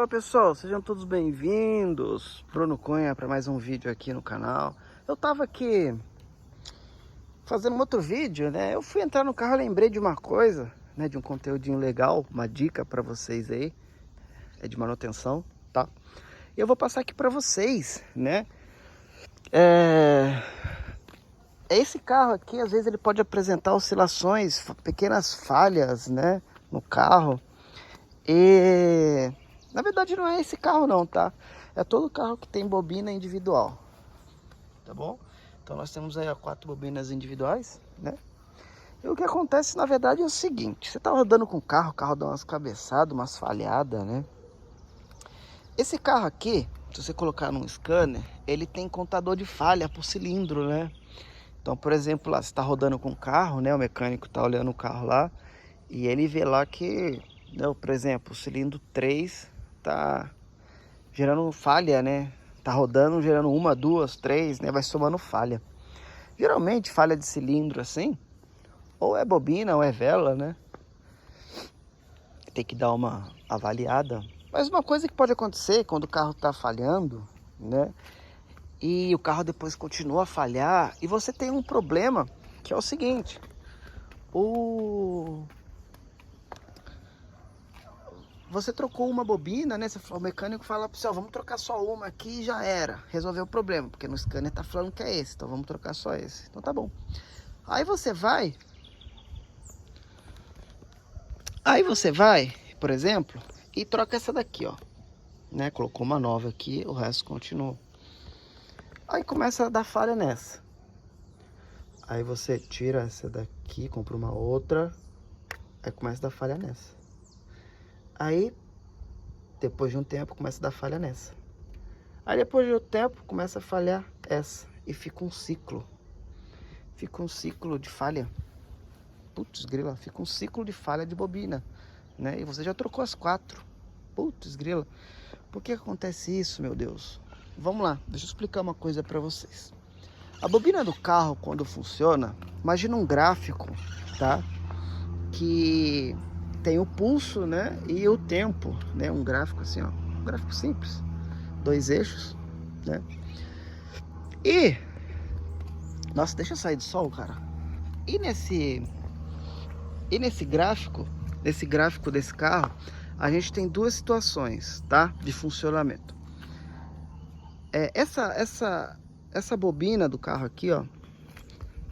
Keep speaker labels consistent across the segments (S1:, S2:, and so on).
S1: Olá pessoal, sejam todos bem-vindos. Bruno Cunha para mais um vídeo aqui no canal. Eu tava aqui fazendo um outro vídeo, né? Eu fui entrar no carro, lembrei de uma coisa, né? De um conteúdinho legal, uma dica para vocês aí, é de manutenção, tá? E eu vou passar aqui para vocês, né? Esse carro aqui, às vezes ele pode apresentar oscilações, pequenas falhas, né? No carro. E na verdade não é esse carro não, tá? É todo carro que tem bobina individual, tá bom? Então nós temos aí 4 bobinas individuais, né? E o que acontece na verdade é o seguinte: você tá rodando com o carro dá umas cabeçadas, umas falhadas, né? Esse carro aqui, se você colocar num scanner, ele tem contador de falha por cilindro, né? Então, por exemplo, lá você tá rodando com o carro, né? O mecânico tá olhando o carro lá e ele vê lá que, né, por exemplo, o cilindro 3 tá gerando falha, né? Tá rodando, gerando 1, 2, 3, né? Vai somando falha. Geralmente, falha de cilindro assim, ou é bobina ou é vela, né? Tem que dar uma avaliada. Mas uma coisa que pode acontecer quando o carro tá falhando, né? E o carro depois continua a falhar, e você tem um problema, que é o seguinte: você trocou uma bobina, né? O mecânico fala para você, ó, vamos trocar só uma aqui e já era. Resolveu o problema, porque no scanner tá falando que é esse, então vamos trocar só esse. Então tá bom. Aí você vai, por exemplo, e troca essa daqui, ó. Né? Colocou uma nova aqui, o resto continua. Aí começa a dar falha nessa. Aí você tira essa daqui, compra uma outra. Aí começa a dar falha nessa. Aí, depois de um tempo, começa a dar falha nessa. Aí depois de um tempo, começa a falhar essa. E fica um ciclo. Fica um ciclo de falha. Putz, grila, fica um ciclo de falha de bobina, né? E você já trocou as 4. Putz, grila. Por que acontece isso, meu Deus? Vamos lá, deixa eu explicar uma coisa para vocês. A bobina do carro, quando funciona, imagina um gráfico, tá? Que tem o pulso, né? E o tempo, né? Um gráfico assim, ó. Um gráfico simples. 2 eixos, né? E... Nossa, deixa eu sair do sol, cara. E nesse gráfico desse carro, a gente tem 2 situações, tá? De funcionamento. Essa bobina do carro aqui, ó.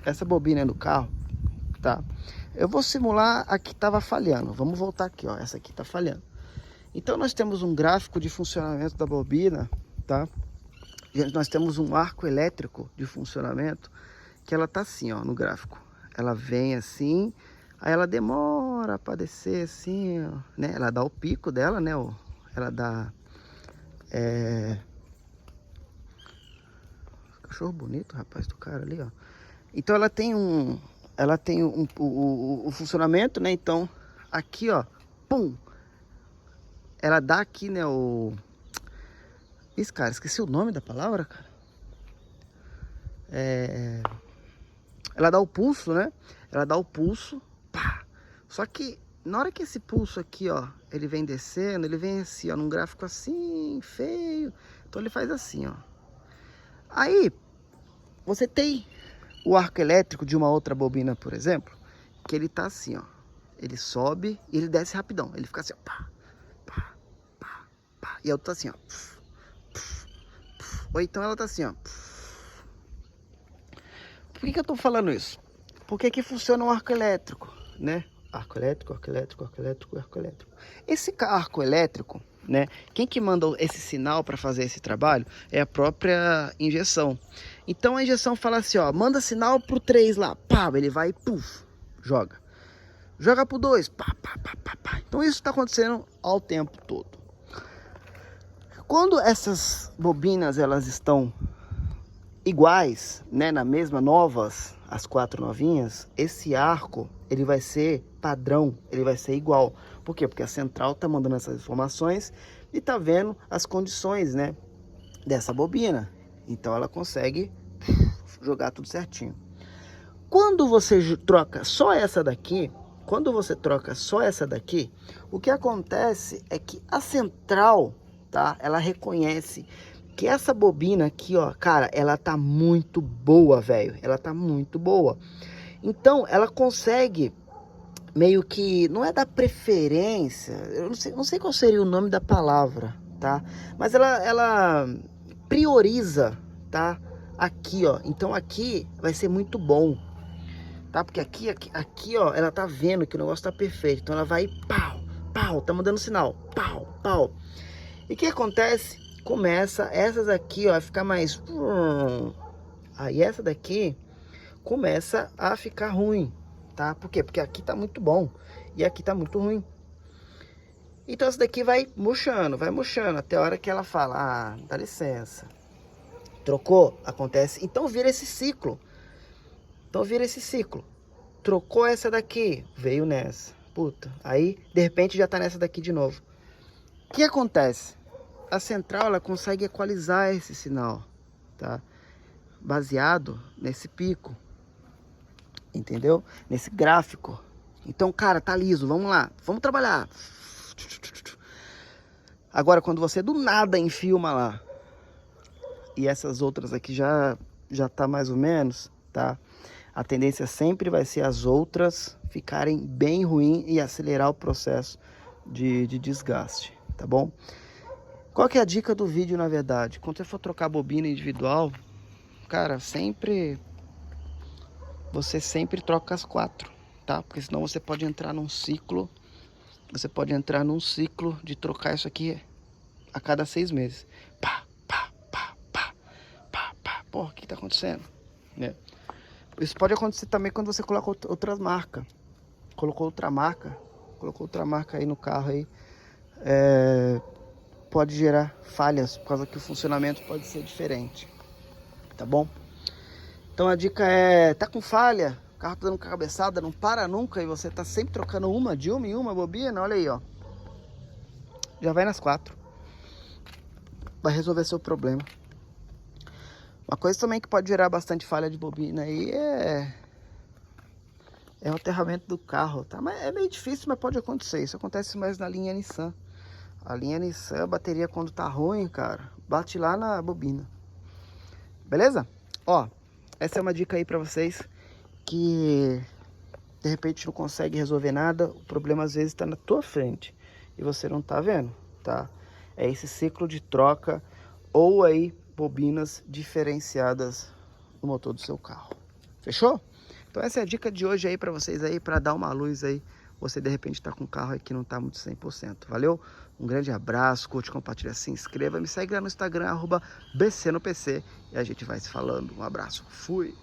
S1: Essa bobina do carro, tá? Eu vou simular a que estava falhando. Vamos voltar aqui, ó. Essa aqui tá falhando. Então nós temos um gráfico de funcionamento da bobina, tá? E nós temos um arco elétrico de funcionamento que ela tá assim, ó, no gráfico. Ela vem assim, aí ela demora para descer assim, ó, né? Ela dá o pico dela, né? Ela dá... Cachorro bonito, rapaz, do cara ali, ó. Então ela tem o funcionamento, né? Então aqui, ó, pum, ela dá aqui, né, cara, esqueci o nome da palavra, cara. Ela dá o pulso, né? Ela dá o pulso, pá. Só que na hora que esse pulso aqui, ó, ele vem descendo, ele vem assim, ó, num gráfico assim, feio. Então ele faz assim, ó. Aí, você tem o arco elétrico de uma outra bobina, por exemplo, que ele tá assim, ó. Ele sobe e ele desce rapidão. Ele fica assim, ó, pá, pá, pá, pá. E a outra tá assim, ó. Ou então ela tá assim, ó. Por que eu tô falando isso? Porque aqui funciona um arco elétrico, né? Arco elétrico, arco elétrico, arco elétrico, arco elétrico. Esse arco elétrico, né? Quem que manda esse sinal para fazer esse trabalho é a própria injeção. Então a injeção fala assim, ó, manda sinal pro 3 lá, pá, ele vai e puf, joga. Joga pro 2, pá, pá, pá, pá, pá. Então isso está acontecendo ao tempo todo. Quando essas bobinas elas estão iguais, né, na mesma, novas, as 4 novinhas, esse arco, ele vai ser padrão, ele vai ser igual. Por quê? Porque a central tá mandando essas informações e tá vendo as condições, né, dessa bobina. Então ela consegue jogar tudo certinho. Quando você troca só essa daqui, quando você troca só essa daqui, o que acontece é que a central, tá? Ela reconhece que essa bobina aqui, ó, cara, ela tá muito boa, velho. Ela tá muito boa. Então, ela consegue meio que, não é dar preferência, eu não sei qual seria o nome da palavra, tá? Mas ela prioriza, tá? Aqui, ó. Então aqui vai ser muito bom, tá? Porque aqui, ó, ela tá vendo que o negócio tá perfeito. Então ela vai, pau, pau, tá mandando sinal, pau, pau. E o que acontece? Começa essas aqui, ó, a ficar mais... Aí essa daqui começa a ficar ruim, tá? Por quê? Porque aqui tá muito bom e aqui tá muito ruim. Então essa daqui vai murchando, até a hora que ela fala, ah, dá licença. Trocou? Acontece. Então vira esse ciclo. Trocou essa daqui, veio nessa. Puta, aí de repente já tá nessa daqui de novo. O que acontece? A central, ela consegue equalizar esse sinal, tá? Baseado nesse pico, entendeu? Nesse gráfico. Então, cara, tá liso, vamos lá, vamos trabalhar. Agora, quando você do nada enfilma lá, e essas outras aqui já tá mais ou menos, tá? A tendência sempre vai ser as outras ficarem bem ruins e acelerar o processo de desgaste, tá bom? Qual que é a dica do vídeo, na verdade? Quando você for trocar bobina individual, cara, você sempre troca as 4, tá? Porque senão você pode entrar num ciclo, de trocar isso aqui a cada 6 meses. Pá, pá, pá, pá, pá, pá. Porra, o que tá acontecendo? Né? Isso pode acontecer também quando você coloca outras marcas. Colocou outra marca aí no carro aí. Pode gerar falhas, por causa que o funcionamento pode ser diferente, tá bom? Então a dica é, tá com falha, o carro tá dando cabeçada, não para nunca e você tá sempre trocando uma em uma bobina, olha aí, ó. Já vai nas 4. Vai resolver seu problema. Uma coisa também que pode gerar bastante falha de bobina aí é o aterramento do carro, tá? Mas é meio difícil, mas pode acontecer. Isso acontece mais na linha Nissan. A linha Nissan, a bateria quando tá ruim, cara, bate lá na bobina. Beleza? Ó, essa é uma dica aí pra vocês que de repente não consegue resolver nada. O problema às vezes tá na tua frente e você não tá vendo, tá? É esse ciclo de troca ou aí bobinas diferenciadas no motor do seu carro. Fechou? Então essa é a dica de hoje aí pra vocês aí, pra dar uma luz aí. Você de repente tá com um carro aí que não tá muito 100%. Valeu? Um grande abraço, curte, compartilha, se inscreva. Me segue lá no Instagram, @BCNoPC. E a gente vai se falando. Um abraço. Fui!